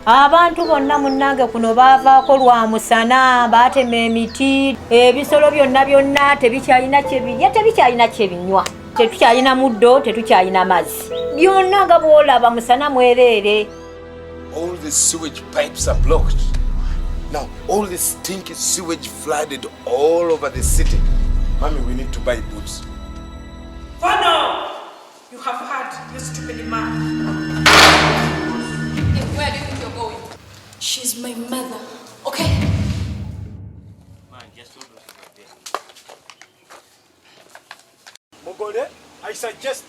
Abantu bonna munnange kuno baavaako lwa musana, baatema emiti, ebisolo byonna tebikyalina kyebirya, tebikyalina kyebinywa. Tetukyalina muddo, tetukyalina mazzi. Byonna nga bw'olaba musana mwereere. All the sewage pipes are blocked. Now, all the stinky sewage flooded all over the city. Mommy, we need to buy boots. For now, you have heard, you stupid man. Where do you think you're going? She's my mother, okay? Mogole, I suggest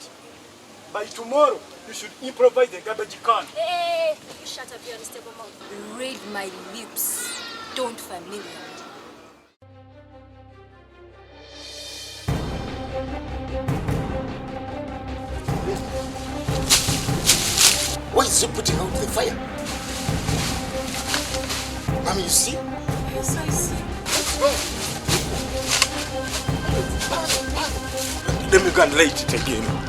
by tomorrow you should improvise the garbage can. Hey, you shut up your unstable mouth. Read my lips. Don't familiar. Why is he putting out the fire? Mommy, you see? Yes, I see. Let's go. Let me go and light it again.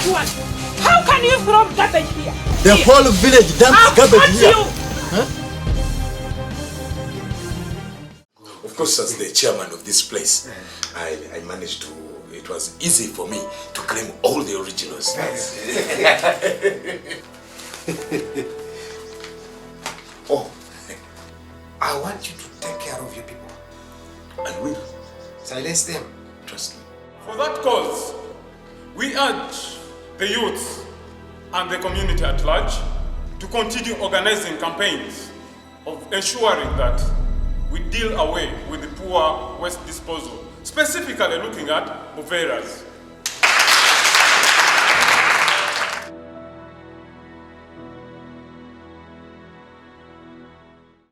One. How can you throw garbage here? The whole village dumps garbage here. Huh? Of course, as the chairman of this place, I managed to, it was easy for me to claim all the originals. Oh, I want you to take care of your people. And will. Silence them. Trust me. For that cause, we urge the youth and the community at large to continue organizing campaigns of ensuring that we deal away with the poor waste disposal, specifically looking at Boveras.